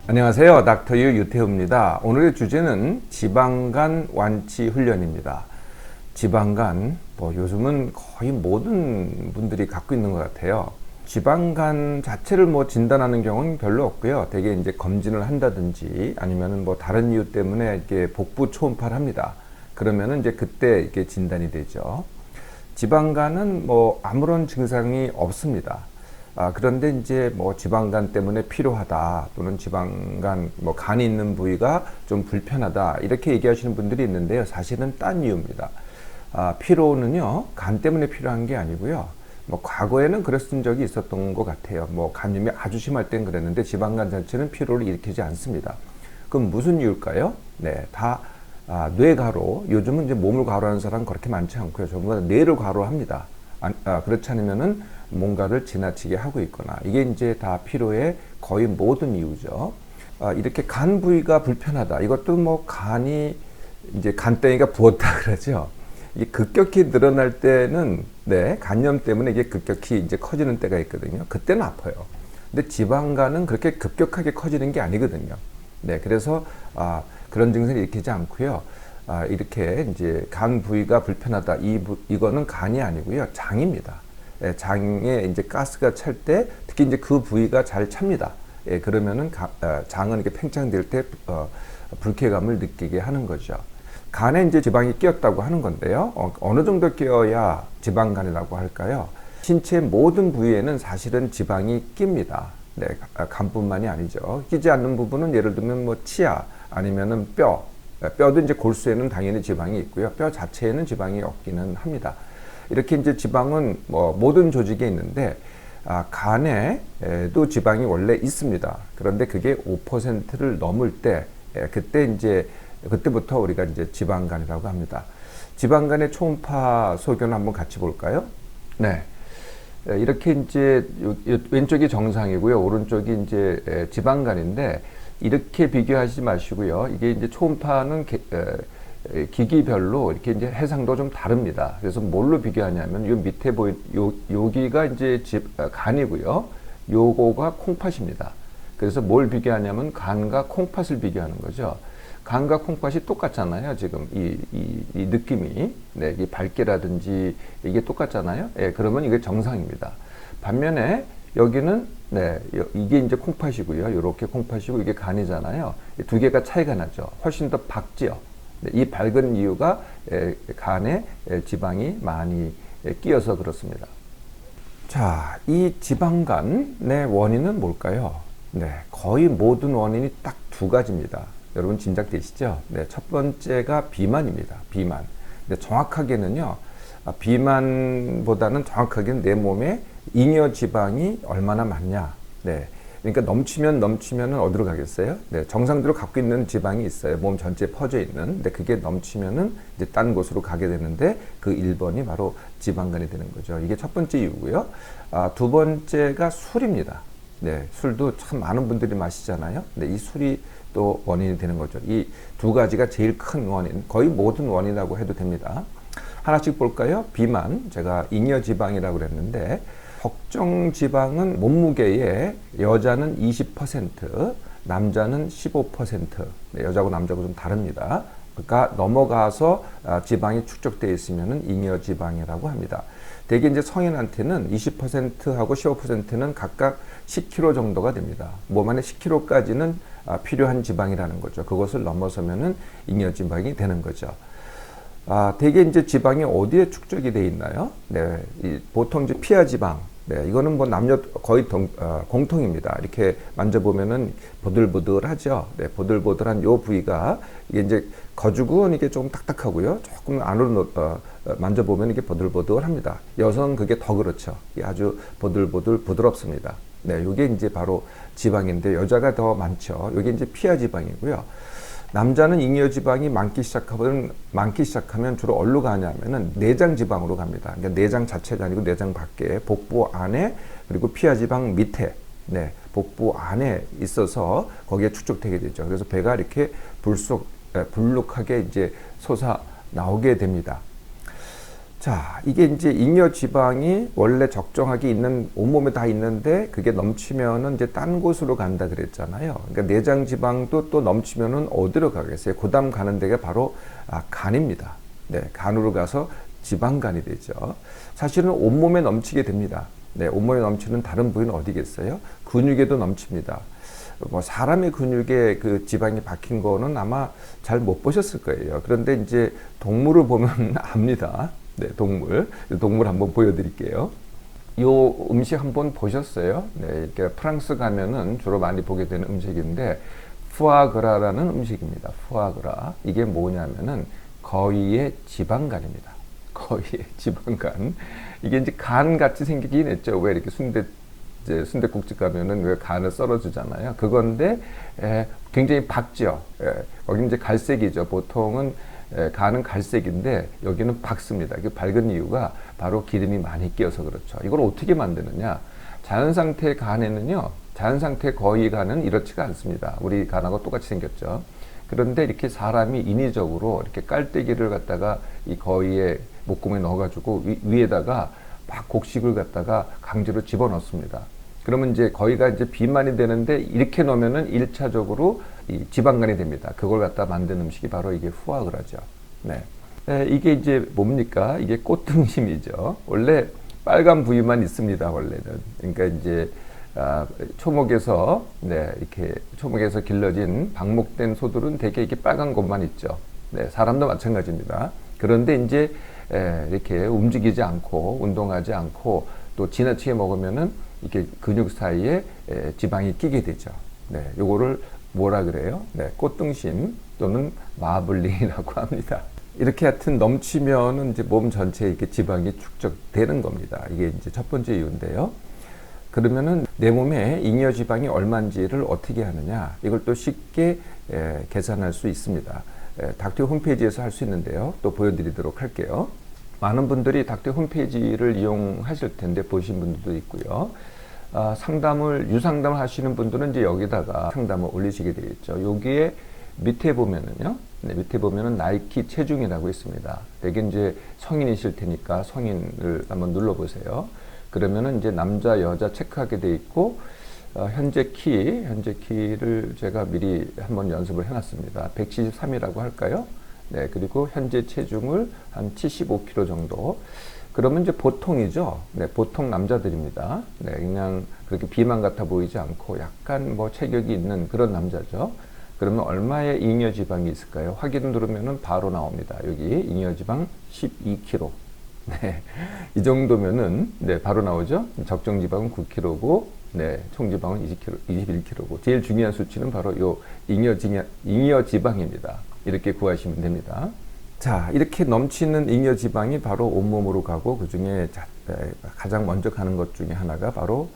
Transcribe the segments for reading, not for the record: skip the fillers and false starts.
안녕하세요. 닥터유 유태우입니다. 오늘의 주제는 지방간 완치 훈련입니다. 지방간, 요즘은 거의 모든 분들이 갖고 있는 것 같아요. 지방간 자체를 진단하는 경우는 별로 없고요. 대개 이제 검진을 한다든지 아니면은 다른 이유 때문에 이렇게 복부 초음파를 합니다. 그러면은 이제 그때 이게 진단이 되죠. 지방간은 아무런 증상이 없습니다. 그런데 이제 지방간 때문에 피로하다 또는 지방간 간이 있는 부위가 좀 불편하다 이렇게 얘기하시는 분들이 있는데요. 사실은 딴 이유입니다. 피로는요 간 때문에 필요한 게 아니고요. 과거에는 그랬던 적이 있었던 것 같아요. 간염이 아주 심할 땐 그랬는데 지방간 자체는 피로를 일으키지 않습니다. 그럼 무슨 이유일까요? 네, 다 뇌가로. 요즘은 이제 몸을 가로하는 사람 그렇게 많지 않고요. 전부 다 뇌를 가로합니다. 그렇지 않으면은 뭔가를 지나치게 하고 있거나 이게 이제 다 피로의 거의 모든 이유죠. 이렇게 간 부위가 불편하다. 이것도 간이 이제 간땡이가 부었다 그러죠. 이게 급격히 늘어날 때는 간염 때문에 이게 급격히 이제 커지는 때가 있거든요. 그때는 아파요. 근데 지방간은 그렇게 급격하게 커지는 게 아니거든요. 그래서 그런 증상을 일으키지 않고요. 이렇게 이제 간 부위가 불편하다. 이거는 간이 아니고요. 장입니다. 장에 이제 가스가 찰 때 특히 이제 그 부위가 잘 찹니다. 그러면은 장은 이렇게 팽창될 때 불쾌감을 느끼게 하는 거죠. 간에 이제 지방이 끼었다고 하는 건데요. 어느 정도 끼어야 지방간이라고 할까요? 신체 모든 부위에는 사실은 지방이 낍니다. 간뿐만이 아니죠. 끼지 않는 부분은 예를 들면 치아 아니면은 뼈도 이제 골수에는 당연히 지방이 있고요. 뼈 자체에는 지방이 없기는 합니다. 이렇게 이제 지방은 모든 조직에 있는데 간에도 지방이 원래 있습니다. 그런데 그게 5%를 넘을 때 그때부터 우리가 이제 지방간이라고 합니다. 지방간의 초음파 소견을 한번 같이 볼까요? 네. 이렇게 이제 왼쪽이 정상이고요. 오른쪽이 이제 지방간인데 이렇게 비교하지 마시고요. 이게 이제 초음파는 기기별로 이렇게 이제 해상도 좀 다릅니다. 그래서 뭘로 비교하냐면 요 밑에 여기가 이제 간이고요. 요거가 콩팥입니다. 그래서 뭘 비교하냐면 간과 콩팥을 비교하는 거죠. 간과 콩팥이 똑같잖아요. 지금 이 느낌이 이 밝기라든지 이게 똑같잖아요. 그러면 이게 정상입니다. 반면에 여기는 이게 이제 콩팥이고요. 이렇게 콩팥이고 이게 간이잖아요. 두 개가 차이가 나죠. 훨씬 더 밝지요. 이 밝은 이유가 간에 지방이 많이 끼어서 그렇습니다. 자, 이 지방간의 원인은 뭘까요? 거의 모든 원인이 딱 두 가지입니다. 여러분 짐작되시죠? 첫 번째가 비만입니다. 비만. 정확하게는요, 비만보다는 정확하게는 내 몸에 잉여 지방이 얼마나 많냐. 그러니까 넘치면은 어디로 가겠어요? 정상대로 갖고 있는 지방이 있어요. 몸 전체에 퍼져 있는. 근데 그게 넘치면은 이제 딴 곳으로 가게 되는데 그 1번이 바로 지방간이 되는 거죠. 이게 첫 번째 이유고요. 두 번째가 술입니다. 술도 참 많은 분들이 마시잖아요. 이 술이 또 원인이 되는 거죠. 이 두 가지가 제일 큰 원인, 거의 모든 원인이라고 해도 됩니다. 하나씩 볼까요? 비만, 제가 잉여 지방이라고 그랬는데 적정 지방은 몸무게에 여자는 20%, 남자는 15%. 여자고 남자고 좀 다릅니다. 그러니까 넘어가서 지방이 축적되어 있으면 잉여 지방이라고 합니다. 대개 이제 성인한테는 20%하고 15%는 각각 10kg 정도가 됩니다. 몸 안에 10kg까지는 필요한 지방이라는 거죠. 그것을 넘어서면은 잉여 지방이 되는 거죠. 대개 이제 지방이 어디에 축적이 되어 있나요? 보통 이제 피하 지방. 이거는 남녀 거의 공통입니다. 이렇게 만져보면은 보들보들하죠. 보들보들한 요 부위가 이게 이제 거죽은 이게 좀 딱딱하고요. 조금 안으로 만져보면 이게 보들보들합니다. 여성은 그게 더 그렇죠. 아주 보들보들 부드럽습니다. 요게 이제 바로 지방인데 여자가 더 많죠. 요게 이제 피하 지방이고요. 남자는 잉여 지방이 많기 시작하면 주로 어디로 가냐면은 내장 지방으로 갑니다. 그러니까 내장 자체가 아니고 내장 밖에 복부 안에 그리고 피하 지방 밑에 복부 안에 있어서 거기에 축적되게 되죠. 그래서 배가 이렇게 불룩하게 이제 솟아 나오게 됩니다. 자, 이게 이제 잉여 지방이 원래 적정하게 있는 온몸에 다 있는데 그게 넘치면은 이제 딴 곳으로 간다 그랬잖아요. 그러니까 내장 지방도 또 넘치면은 어디로 가겠어요? 그다음 가는 데가 바로 간입니다. 네, 간으로 가서 지방간이 되죠. 사실은 온몸에 넘치게 됩니다. 네, 온몸에 넘치는 다른 부위는 어디겠어요? 근육에도 넘칩니다. 뭐 사람의 근육에 그 지방이 박힌 거는 아마 잘 못 보셨을 거예요. 그런데 이제 동물을 보면 압니다. 네, 동물 한번 보여드릴게요. 요 음식 한번 보셨어요? 네, 이렇게 프랑스 가면은 주로 많이 보게 되는 음식인데, 푸아그라라는 음식입니다. 푸아그라. 이게 뭐냐면은 거위의 지방간입니다. 거위의 지방간. 이게 이제 간 같이 생기긴 했죠. 왜 이렇게 순댓국집 가면은 왜 간을 썰어주잖아요. 그건데 굉장히 밝죠. 거기 이제 갈색이죠. 보통은 간은 갈색인데 여기는 밝습니다. 이게 밝은 이유가 바로 기름이 많이 끼어서 그렇죠. 이걸 어떻게 만드느냐? 자연 상태의 간에는요, 자연 상태 거위 간은 이렇지가 않습니다. 우리 간하고 똑같이 생겼죠. 그런데 이렇게 사람이 인위적으로 이렇게 깔때기를 갖다가 이 거위의 목구멍에 넣어가지고 위에다가 막 곡식을 갖다가 강제로 집어넣습니다. 그러면 이제 거위가 이제 비만이 되는데 이렇게 넣으면은 1차적으로 이 지방간이 됩니다. 그걸 갖다 만든 음식이 바로 이게 푸아그라죠. 네. 이게 이제 뭡니까? 이게 꽃등심이죠. 원래 빨간 부위만 있습니다. 원래는. 그러니까 이제 초목에서 이렇게 초목에서 길러진 방목된 소들은 대개 이렇게 빨간 것만 있죠. 네, 사람도 마찬가지입니다. 그런데 이제 이렇게 움직이지 않고 운동하지 않고 또 지나치게 먹으면은 이렇게 근육 사이에 지방이 끼게 되죠. 네, 요거를 뭐라 그래요? 네, 꽃등심 또는 마블링이라고 합니다. 이렇게 하여튼 넘치면은 이제 몸 전체에 이렇게 지방이 축적되는 겁니다. 이게 이제 첫 번째 이유인데요. 그러면은 내 몸에 잉여 지방이 얼마인지를 어떻게 하느냐? 이걸 또 쉽게 계산할 수 있습니다. 닥터 홈페이지에서 할 수 있는데요. 또 보여드리도록 할게요. 많은 분들이 닥터 홈페이지를 이용하실 텐데 보신 분들도 있고요. 유상담을 하시는 분들은 이제 여기다가 상담을 올리시게 되겠죠. 여기에 밑에 보면은요. 네, 밑에 보면은 나이키 체중이라고 있습니다. 되게 이제 성인이실 테니까 성인을 한번 눌러보세요. 그러면은 이제 남자, 여자 체크하게 돼 있고, 현재 키를 제가 미리 한번 연습을 해놨습니다. 173이라고 할까요? 네, 그리고 현재 체중을 한 75kg 정도. 그러면 이제 보통이죠. 네, 보통 남자들입니다. 네, 그냥 그렇게 비만 같아 보이지 않고 약간 뭐 체격이 있는 그런 남자죠. 그러면 얼마의 잉여 지방이 있을까요? 확인 누르면은 바로 나옵니다. 여기 잉여 지방 12kg. 네, 이 정도면은 네, 바로 나오죠. 적정 지방은 9kg고, 네, 총 지방은 21kg고. 제일 중요한 수치는 바로 요 잉여 지방입니다. 이렇게 구하시면 됩니다. 자, 이렇게 넘치는 잉여 지방이 바로 온몸으로 가고 그 중에 가장 먼저 가는 것 중에 하나가 바로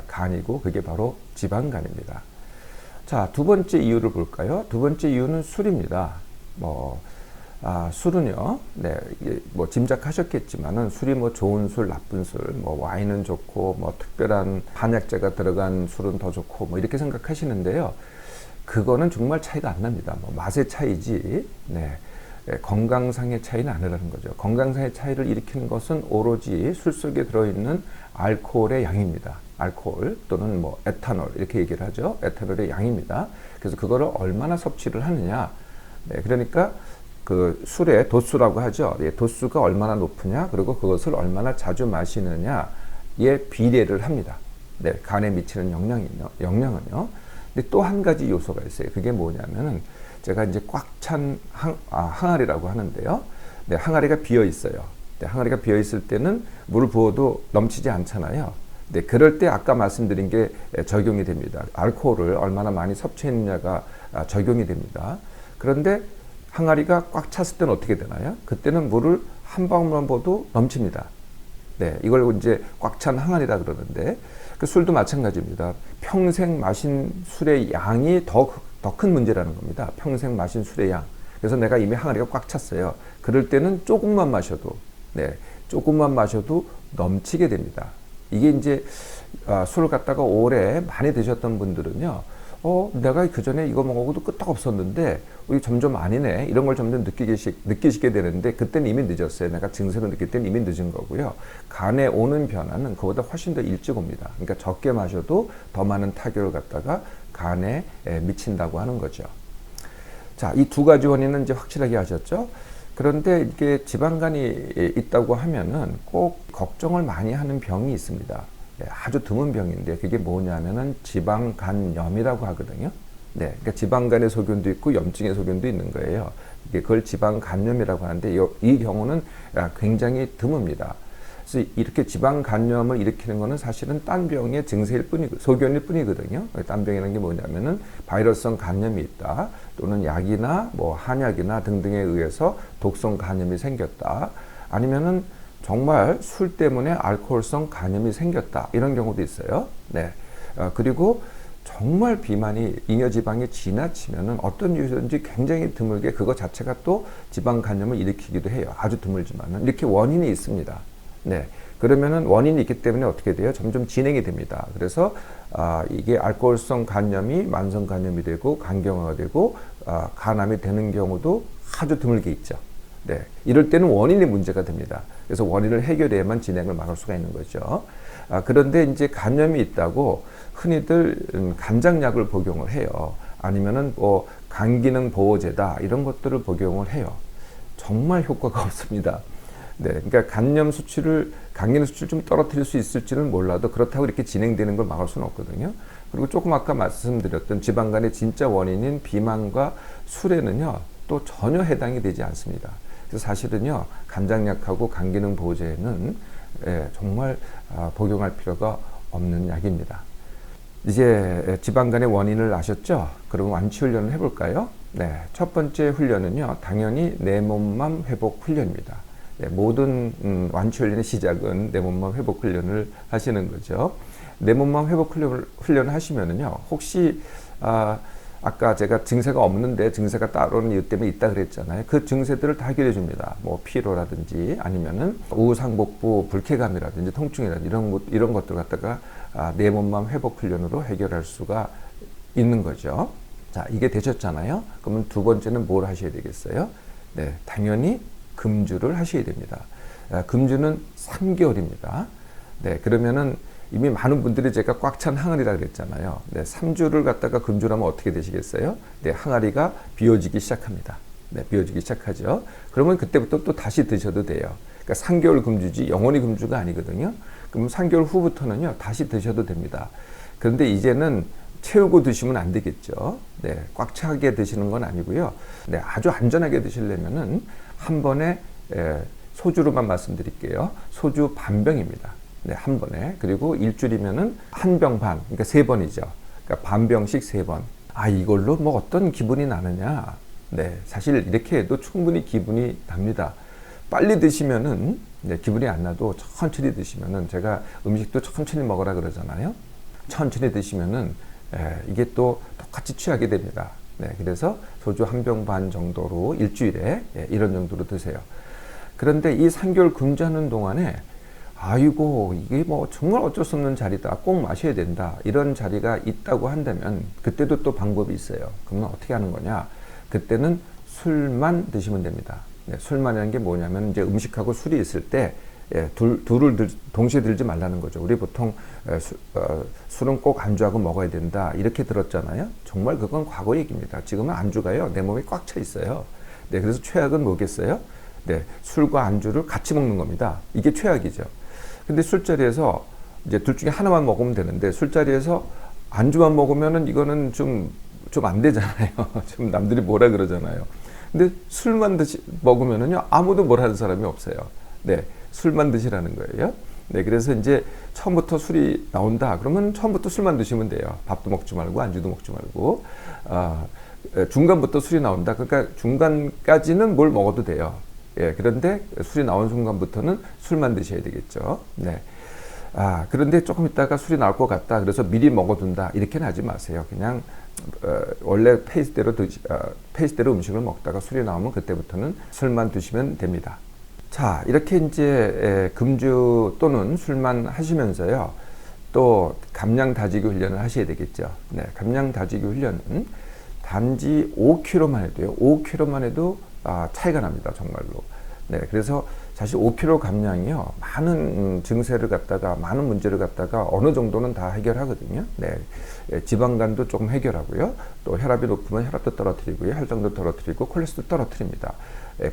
간이고 그게 바로 지방간입니다. 자, 두 번째 이유를 볼까요? 두 번째 이유는 술입니다. 술은요, 네, 뭐 짐작하셨겠지만은 술이 뭐 좋은 술, 나쁜 술, 뭐 와인은 좋고 뭐 특별한 한약재가 들어간 술은 더 좋고 뭐 이렇게 생각하시는데요. 그거는 정말 차이가 안 납니다. 뭐 맛의 차이지, 네, 건강상의 차이는 아니라는 거죠. 건강상의 차이를 일으키는 것은 오로지 술 속에 들어있는 알코올의 양입니다. 알코올 또는 뭐 에탄올 이렇게 얘기를 하죠. 에탄올의 양입니다. 그래서 그거를 얼마나 섭취를 하느냐. 네, 그러니까 그 술의 도수라고 하죠. 예, 도수가 얼마나 높으냐, 그리고 그것을 얼마나 자주 마시느냐에 비례를 합니다. 네, 간에 미치는 영향은요. 근데 또 한 가지 요소가 있어요. 그게 뭐냐면은 제가 이제 꽉 찬 항아리라고 하는데요. 네, 항아리가 비어 있어요. 네, 항아리가 비어 있을 때는 물을 부어도 넘치지 않잖아요. 네, 그럴 때 아까 말씀드린 게 적용이 됩니다. 알코올을 얼마나 많이 섭취했느냐가 적용이 됩니다. 그런데 항아리가 꽉 찼을 때는 어떻게 되나요? 그때는 물을 한 방울만 부어도 넘칩니다. 네, 이걸 이제 꽉 찬 항아리라 그러는데, 그 술도 마찬가지입니다. 평생 마신 술의 양이 더 큰 문제라는 겁니다. 평생 마신 술의 양. 그래서 내가 이미 항아리가 꽉 찼어요. 그럴 때는 조금만 마셔도 넘치게 됩니다. 이게 이제 술을 갖다가 오래 많이 드셨던 분들은요, 내가 그 전에 이거 먹어도 끄떡 없었는데 우리 점점 아니네, 이런 걸 점점 느끼시게 되는데, 그때는 이미 늦었어요. 내가 증세로 느낄 때는 이미 늦은 거고요. 간에 오는 변화는 그보다 훨씬 더 일찍 옵니다. 그러니까 적게 마셔도 더 많은 타격을 갖다가 간에 미친다고 하는 거죠. 자, 이 두 가지 원인은 이제 확실하게 아셨죠? 그런데 이게 지방간이 있다고 하면은 꼭 걱정을 많이 하는 병이 있습니다. 아주 드문 병인데, 그게 뭐냐면은 지방간염이라고 하거든요. 네, 그러니까 지방간의 소견도 있고 염증의 소견도 있는 거예요. 그걸 지방간염이라고 하는데, 이 경우는 굉장히 드뭅니다. 그래서 이렇게 지방간염을 일으키는 것은 사실은 딴 병의 증세일 뿐이고 소견일 뿐이거든요. 딴 병이라는 게 뭐냐면은 바이러스성 간염이 있다, 또는 약이나 뭐 한약이나 등등에 의해서 독성 간염이 생겼다, 아니면은 정말 술 때문에 알코올성 간염이 생겼다, 이런 경우도 있어요. 네. 그리고 정말 비만이, 잉여지방이 지나치면은 어떤 이유든지 굉장히 드물게 그거 자체가 또 지방 간염을 일으키기도 해요. 아주 드물지만은 이렇게 원인이 있습니다. 네. 그러면은 원인이 있기 때문에 어떻게 돼요? 점점 진행이 됩니다. 그래서 이게 알코올성 간염이 만성 간염이 되고 간경화가 되고 간암이 되는 경우도 아주 드물게 있죠. 네. 이럴 때는 원인이 문제가 됩니다. 그래서 원인을 해결해야만 진행을 막을 수가 있는 거죠. 그런데 이제 간염이 있다고 흔히들 간장약을 복용을 해요. 아니면은 뭐 간기능 보호제다, 이런 것들을 복용을 해요. 정말 효과가 없습니다. 네, 그러니까 간기능 수치를 좀 떨어뜨릴 수 있을지는 몰라도 그렇다고 이렇게 진행되는 걸 막을 수는 없거든요. 그리고 조금 아까 말씀드렸던 지방간의 진짜 원인인 비만과 술에는요, 또 전혀 해당이 되지 않습니다. 그래서 사실은요, 간장약하고 간기능 보호제는 정말 복용할 필요가 없는 약입니다. 이제 지방간의 원인을 아셨죠? 그럼 완치 훈련을 해볼까요? 네, 첫 번째 훈련은요, 당연히 내 몸맘 회복 훈련입니다. 네, 모든 완치 훈련의 시작은 내 몸맘 회복 훈련을 하시는 거죠. 내 몸맘 회복 훈련을 하시면은요, 혹시 아까 제가 증세가 없는데 증세가 따로는 이유 때문에 있다 그랬잖아요. 그 증세들을 다 해결해 줍니다. 뭐 피로라든지 아니면은 우상복부 불쾌감이라든지 통증이라든지 이런 것들 갖다가 내 몸맘 회복 훈련으로 해결할 수가 있는 거죠. 자, 이게 되셨잖아요. 그러면 두 번째는 뭘 하셔야 되겠어요? 네, 당연히 금주를 하셔야 됩니다. 금주는 3개월입니다. 네, 그러면은 이미 많은 분들이 제가 꽉 찬 항아리라 그랬잖아요. 네, 3주를 갖다가 금주를 하면 어떻게 되시겠어요? 네, 항아리가 비워지기 시작합니다. 네, 비워지기 시작하죠. 그러면 그때부터 또 다시 드셔도 돼요. 그러니까 3개월 금주지 영원히 금주가 아니거든요. 그럼 3개월 후부터는요, 다시 드셔도 됩니다. 그런데 이제는 채우고 드시면 안 되겠죠. 네, 꽉 차게 드시는 건 아니고요. 네, 아주 안전하게 드시려면은 한 번에 소주로만 말씀드릴게요. 소주 반병입니다. 네, 한 번에. 그리고 일주일이면은 한 병 반, 그러니까 3번이죠. 그러니까 반병씩 3번. 이걸로 뭐 어떤 기분이 나느냐? 네, 사실 이렇게 해도 충분히 기분이 납니다. 빨리 드시면은 기분이 안 나도 천천히 드시면은, 제가 음식도 천천히 먹으라 그러잖아요. 천천히 드시면은 이게 또 똑같이 취하게 됩니다. 네, 그래서 소주 한 병 반 정도로 일주일에 이런 정도로 드세요. 그런데 이 3개월 금주하는 동안에 아이고, 이게 뭐 정말 어쩔 수 없는 자리다, 꼭 마셔야 된다, 이런 자리가 있다고 한다면 그때도 또 방법이 있어요. 그러면 어떻게 하는 거냐? 그때는 술만 드시면 됩니다. 네, 술만이라는 게 뭐냐면 이제 음식하고 술이 있을 때 둘을 동시에 들지 말라는 거죠. 우리 보통 술은 꼭 안주하고 먹어야 된다, 이렇게 들었잖아요. 정말 그건 과거 얘기입니다. 지금은 안주가요, 내 몸에 꽉 차 있어요. 네, 그래서 최악은 뭐겠어요? 네, 술과 안주를 같이 먹는 겁니다. 이게 최악이죠. 근데 술자리에서 이제 둘 중에 하나만 먹으면 되는데, 술자리에서 안주만 먹으면은 이거는 좀 안 되잖아요. 좀 남들이 뭐라 그러잖아요. 근데 술만 먹으면은요, 아무도 뭐라 하는 사람이 없어요. 네, 술만 드시라는 거예요. 네, 그래서 이제 처음부터 술이 나온다 그러면 처음부터 술만 드시면 돼요. 밥도 먹지 말고 안주도 먹지 말고. 중간부터 술이 나온다, 그러니까 중간까지는 뭘 먹어도 돼요. 예, 그런데 술이 나온 순간부터는 술만 드셔야 되겠죠. 네. 그런데 조금 있다가 술이 나올 것 같다, 그래서 미리 먹어둔다, 이렇게는 하지 마세요. 그냥 원래 페이스대로 음식을 먹다가 술이 나오면 그때부터는 술만 드시면 됩니다. 자, 이렇게 이제 금주 또는 술만 하시면서요, 또 감량 다지기 훈련을 하셔야 되겠죠. 네, 감량 다지기 훈련은 단지 5kg만 해도요. 5kg만 해도 차이가 납니다. 정말로. 네, 그래서 사실 5kg 감량이요. 많은 증세를 갖다가 많은 문제를 갖다가 어느 정도는 다 해결하거든요. 네, 지방간도 조금 해결하고요. 또 혈압이 높으면 혈압도 떨어뜨리고요. 혈당도 떨어뜨리고 콜레스테롤도 떨어뜨립니다.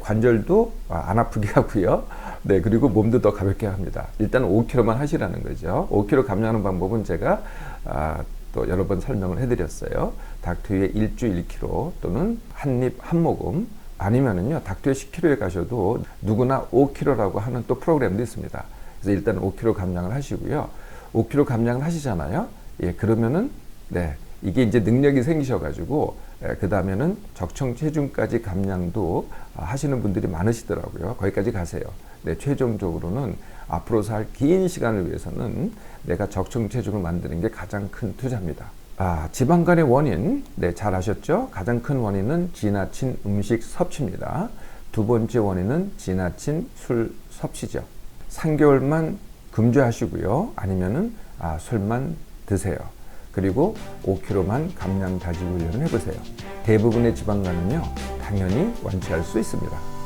관절도 안 아프게 하고요. 네, 그리고 몸도 더 가볍게 합니다. 일단 5kg만 하시라는 거죠. 5kg 감량하는 방법은 제가 또 여러 번 설명을 해드렸어요. 닥터유의 일주 1kg 또는 한입 한 모금, 아니면은요 닥터유 10kg에 가셔도 누구나 5kg라고 하는 또 프로그램도 있습니다. 그래서 일단 5kg 감량을 하시고요. 5kg 감량을 하시잖아요. 예, 그러면은 네, 이게 이제 능력이 생기셔가지고 그 다음에는 적정 체중까지 감량도 하시는 분들이 많으시더라고요. 거기까지 가세요. 네, 최종적으로는 앞으로 살 긴 시간을 위해서는 내가 적정 체중을 만드는 게 가장 큰 투자입니다. 지방간의 원인, 네, 잘 아셨죠? 가장 큰 원인은 지나친 음식 섭취입니다. 두 번째 원인은 지나친 술 섭취죠. 3개월만 금주하시고요. 아니면은 술만 드세요. 그리고 5kg만 감량 다지기 훈련을 해보세요. 대부분의 지방간은요, 당연히 완치할 수 있습니다.